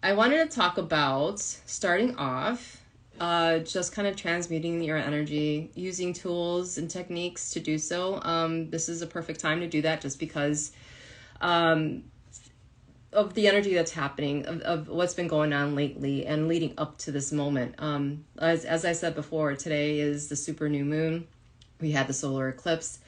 I wanted to talk about starting off, just kind of transmuting your energy, using tools and techniques to do so. This is a perfect time to do that just because um, of the energy that's happening, of what's been going on lately and leading up to this moment. As I said before, today is the super new moon. We had the solar eclipse.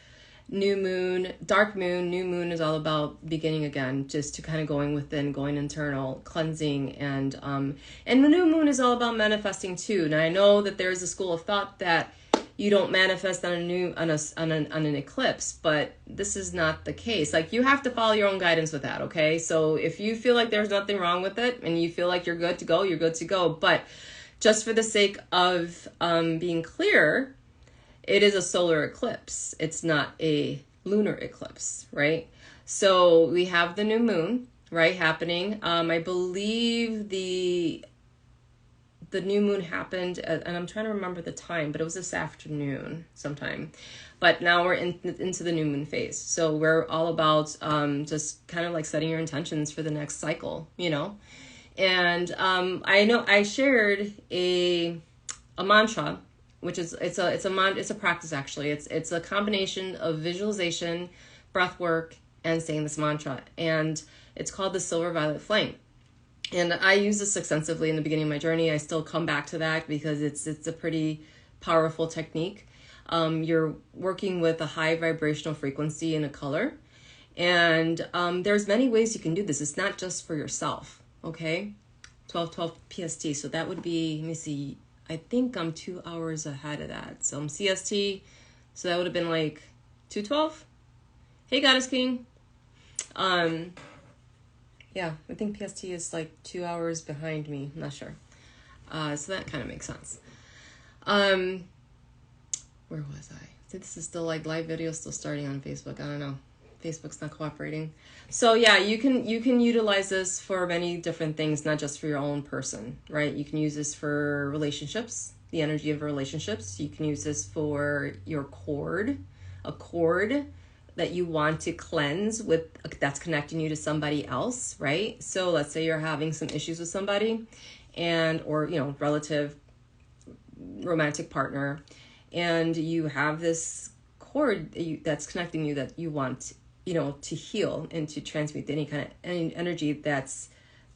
New moon, dark moon, new moon is all about beginning again, just to kind of going within, going internal, cleansing, and the new moon is all about manifesting too. Now I know that there's a school of thought that you don't manifest on an eclipse, but this is not the case. Like, you have to follow your own guidance with that, okay? So if you feel like there's nothing wrong with it and you feel like you're good to go, you're good to go. But just for the sake of being clear, it is a solar eclipse. It's not a lunar eclipse, right? So we have the new moon, right, happening. I believe the new moon happened, and I'm trying to remember the time, but it was this afternoon sometime. But now we're into the new moon phase. So we're all about just kind of like setting your intentions for the next cycle, you know? And I know I shared a mantra, which is it's a practice actually. It's a combination of visualization, breath work, and saying this mantra, and it's called the silver violet flame. And I use this extensively in the beginning of my journey. I still come back to that because it's a pretty powerful technique. You're working with a high vibrational frequency in a color, and there's many ways you can do this. It's not just for yourself. Okay, 12:12 PST. So that would be, let me see. I think I'm 2 hours ahead of that. So I'm CST. So that would have been like 2:12. Hey, Goddess King. Yeah, I think PST is like 2 hours behind me. I'm not sure. So that kind of makes sense. Where was I? This is still like live video still starting on Facebook. I don't know. Facebook's not cooperating. So yeah, you can utilize this for many different things, not just for your own person, right? You can use this for relationships, the energy of relationships. You can use this for your cord, a cord that you want to cleanse with, that's connecting you to somebody else, right? So let's say you're having some issues with somebody, or relative, romantic partner, and you have this cord that's connecting you that you want to heal and to transmute any energy that's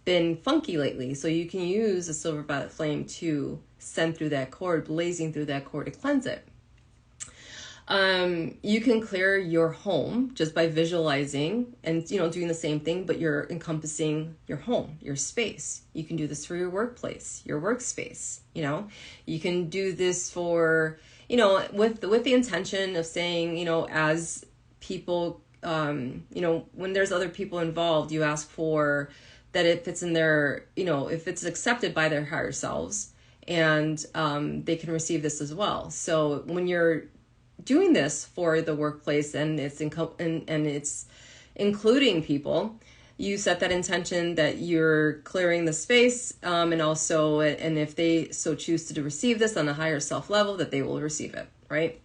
been funky lately. So you can use a silver violet flame to send through that cord, blazing through that cord to cleanse it. You can clear your home just by visualizing and doing the same thing, but you're encompassing your home, your space. You can do this for your workplace, your workspace. You can do this for with the intention of saying, as people, when there's other people involved, you ask for that if it's in their, if it's accepted by their higher selves, and they can receive this as well. So when you're doing this for the workplace and it's it's including people, you set that intention that you're clearing the space, and if they so choose to receive this on a higher self level, that they will receive it, right?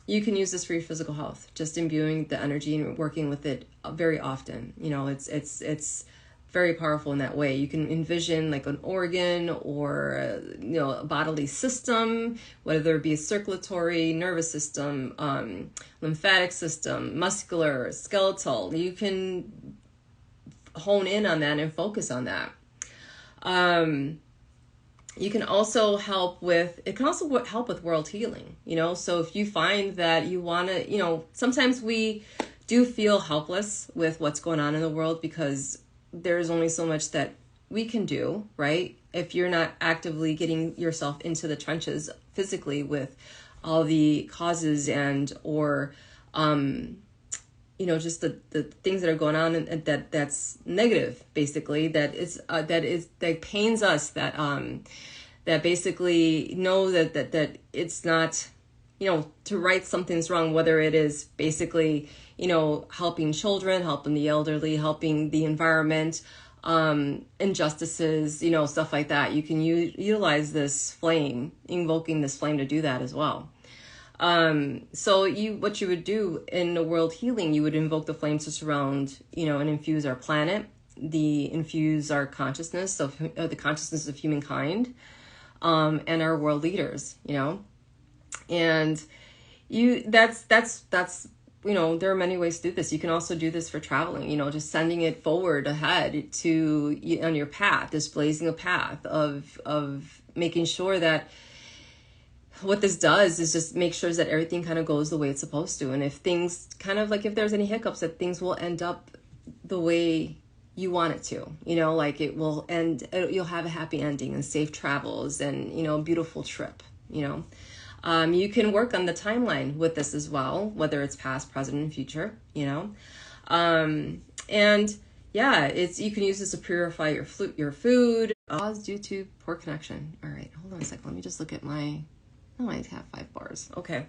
You can use this for your physical health, just imbuing the energy and working with it very often. It's very powerful in that way. You can envision like an organ or a bodily system, whether it be a circulatory, nervous system, lymphatic system, muscular, skeletal. You can hone in on that and focus on that. You can also help with world healing, so if you find that you want to, sometimes we do feel helpless with what's going on in the world because there's only so much that we can do, right? If you're not actively getting yourself into the trenches physically with all the causes or just the things that are going on and that's negative, basically, that pains us, that basically know that it's not, to right something's wrong, whether it is basically, helping children, helping the elderly, helping the environment, injustices, stuff like that. You can utilize this flame, invoking this flame to do that as well. So what you would do in the world healing, you would invoke the flames to surround, and infuse our planet, the infuse our consciousness of the consciousness of humankind, and our world leaders, you know. And that's there are many ways to do this. You can also do this for traveling, just sending it forward ahead to on your path, just blazing a path of making sure that what this does is just make sure that everything kind of goes the way it's supposed to. And if things kind of like, if there's any hiccups, that things will end up the way you want it to, like it will end, you'll have a happy ending and safe travels and, a beautiful trip, You can work on the timeline with this as well, whether it's past, present, and future, and yeah, you can use this to purify your food. Pause due to poor connection. All right, hold on a second. Let me just look at I have 5 bars. Okay,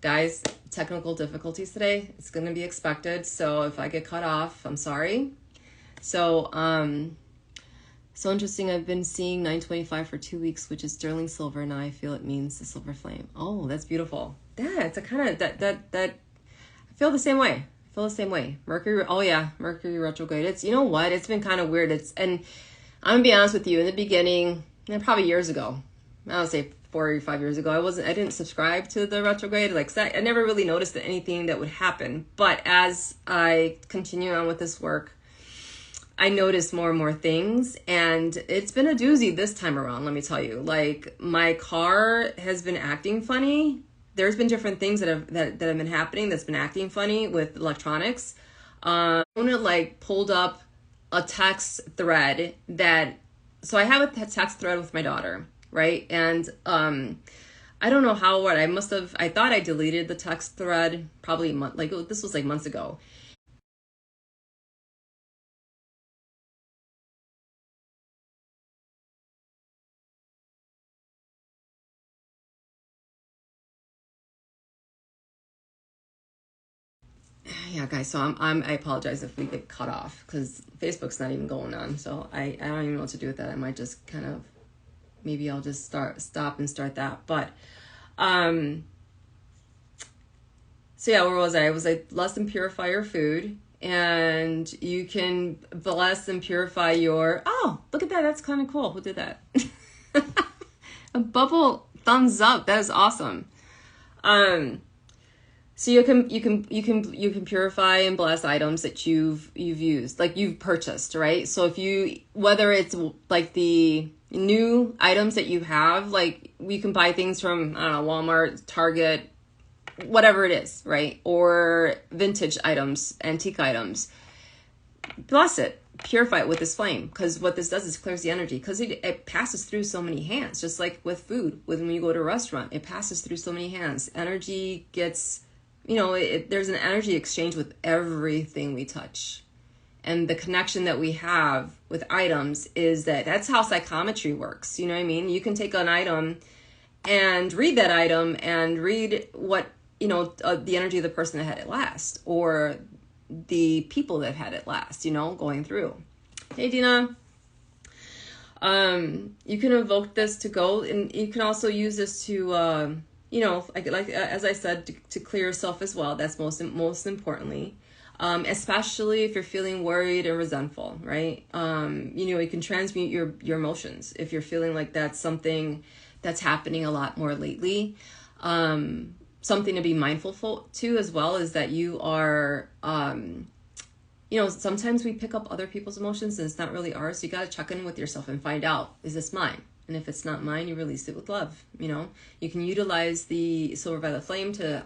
guys, technical difficulties today. It's going to be expected. So if I get cut off, I'm sorry. So, so interesting. I've been seeing 925 for 2 weeks, which is sterling silver. Now I feel it means the silver flame. Oh, that's beautiful. Yeah, it's a kind of that. I feel the same way. Mercury. Oh yeah, Mercury retrograde. It's, you know what? It's been kind of weird. And I'm gonna be honest with you. In the beginning, probably years ago, I would say 4 or 5 years ago, I didn't subscribe to the retrograde. I never really noticed anything that would happen. But as I continue on with this work, I noticed more and more things, and it's been a doozy this time around, let me tell you. Like, my car has been acting funny. There's been different things that have been happening that's been acting funny with electronics. I pulled up a text thread so I have a text thread with my daughter, right? And I don't know I thought I deleted the text thread probably this was months ago. Yeah, guys, so I apologize if we get cut off because Facebook's not even going on. So I don't even know what to do with that. I might just kind of, maybe I'll just stop and start that. But, so yeah, where was I? I was bless and purify your food, and you can bless and purify oh, look at that. That's kind of cool. Who did that? A bubble thumbs up. That is awesome. So you can purify and bless items that you've used, like you've purchased, right? So whether it's like the new items that you have, like you can buy things from, I don't know, Walmart, Target, whatever it is, right? Or vintage items, antique items. Bless it, purify it with this flame, because what this does is clears the energy, because it passes through so many hands, just like with food. When you go to a restaurant, it passes through so many hands. Energy gets... there's an energy exchange with everything we touch. And the connection that we have with items that's how psychometry works. You know what I mean? You can take an item and read that item and read what, the energy of the person that had it last, or the people that had it last, going through. Hey, Dina. You can evoke this to go, and you can also use this to, as I said, to clear yourself as well. That's most importantly, especially if you're feeling worried and resentful, right? You can transmute your emotions if you're feeling like that's something that's happening a lot more lately. Something to be mindful to as well is that you are, sometimes we pick up other people's emotions and it's not really ours. So you got to check in with yourself and find out, is this mine? And if it's not mine, you release it with love. You can utilize the silver violet flame to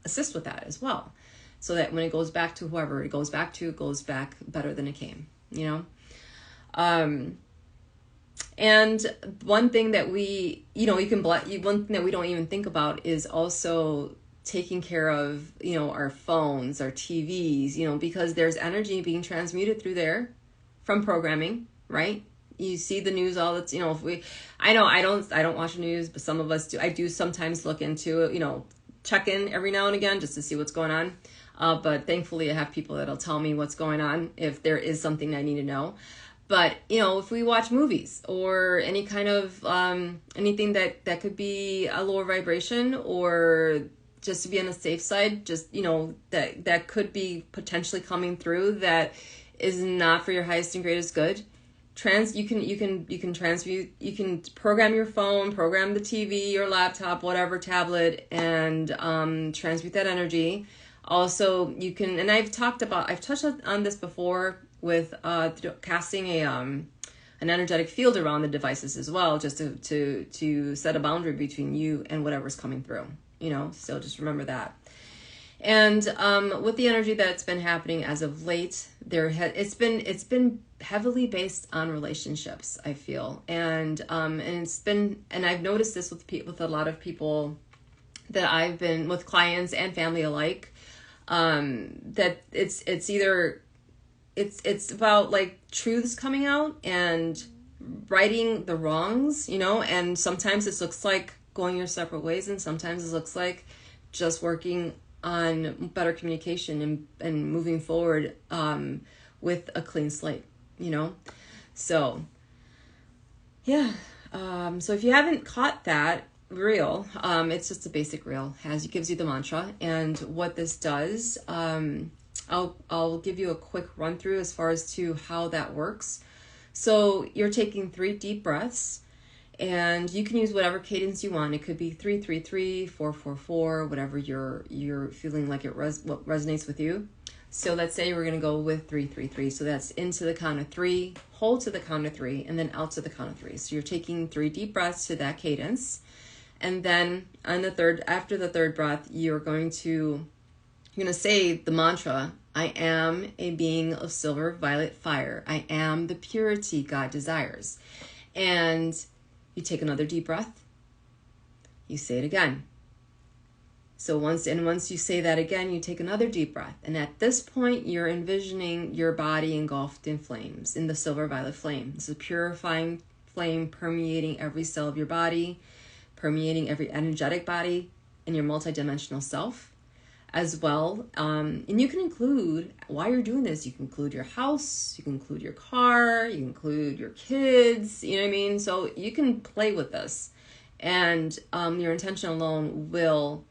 assist with that as well. So that when it goes back to whoever it goes back to, it goes back better than it came, And one thing that one thing that we don't even think about is also taking care of, our phones, our TVs, because there's energy being transmuted through there from programming, right? You see the news all that's, I don't watch the news, but some of us do. I do sometimes look into, check in every now and again just to see what's going on. But thankfully I have people that'll tell me what's going on if there is something I need to know. But, if we watch movies or any kind of, anything that could be a lower vibration, or just to be on the safe side, just, that could be potentially coming through, that is not for your highest and greatest good. You can transmute, you can program your phone, program the TV, your laptop, whatever, tablet, and transmute that energy. Also, you can, and I've touched on this before with casting an energetic field around the devices as well, just to set a boundary between you and whatever's coming through, so just remember that. And with the energy that's been happening as of late, it's been heavily based on relationships, I feel, and I've noticed this with a lot of people that I've been with, clients and family alike, that it's about like truths coming out and righting the wrongs, and sometimes it looks like going your separate ways, and sometimes it looks like just working on better communication and moving forward with a clean slate, so yeah. So if you haven't caught that reel, it's just a basic reel, it gives you the mantra. And what this does, I'll give you a quick run through as far as to how that works. So you're taking 3 deep breaths, and you can use whatever cadence you want. It could be 3-3-3, 4-4-4, whatever you're feeling like what resonates with you. So let's say we're going to go with 3-3-3. So that's into the count of 3, hold to the count of 3, and then out to the count of 3. So you're taking 3 deep breaths to that cadence. And then after the third breath, you're going to say the mantra, I am a being of silver violet fire. I am the purity God desires. And you take another deep breath. You say it again. So once you say that again, you take another deep breath. And at this point, you're envisioning your body engulfed in flames, in the silver violet flame. This is a purifying flame permeating every cell of your body, permeating every energetic body in your multidimensional self as well. And you can include, while you're doing this, you can include your house, you can include your car, you can include your kids, you know what I mean? So you can play with this, and your intention alone will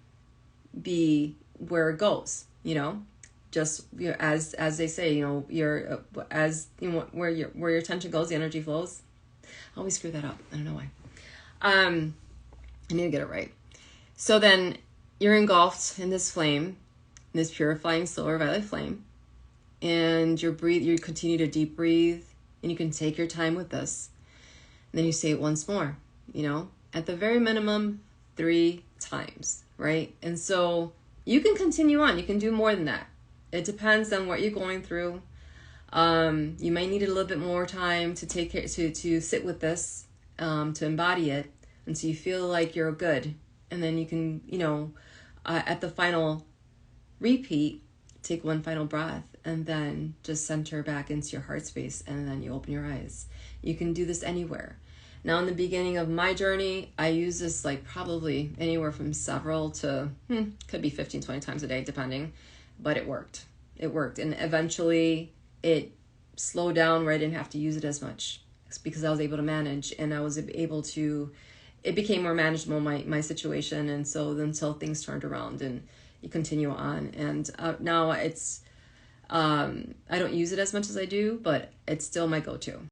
be where it goes, just as they say, where your attention goes, the energy flows. I always screw that up. I don't know why. I need to get it right. So then you're engulfed in this flame, this purifying silver violet flame, and you continue to deep breathe, and you can take your time with this. And then you say it once more, at the very minimum 3 times, right? And so you can continue on. You can do more than that. It depends on what you're going through. You might need a little bit more time to take care, to sit with this, to embody it, until you feel like you're good. And then you can, at the final repeat, take one final breath, and then just center back into your heart space, and then you open your eyes. You can do this anywhere. Now, in the beginning of my journey, I use this like probably anywhere from several to, could be 15, 20 times a day, depending, but it worked. It worked. And eventually it slowed down where I didn't have to use it as much. It's because I was able to manage, and I was able to, it became more manageable, my situation. And so until things turned around, and you continue on. And now it's, I don't use it as much as I do, but it's still my go-to.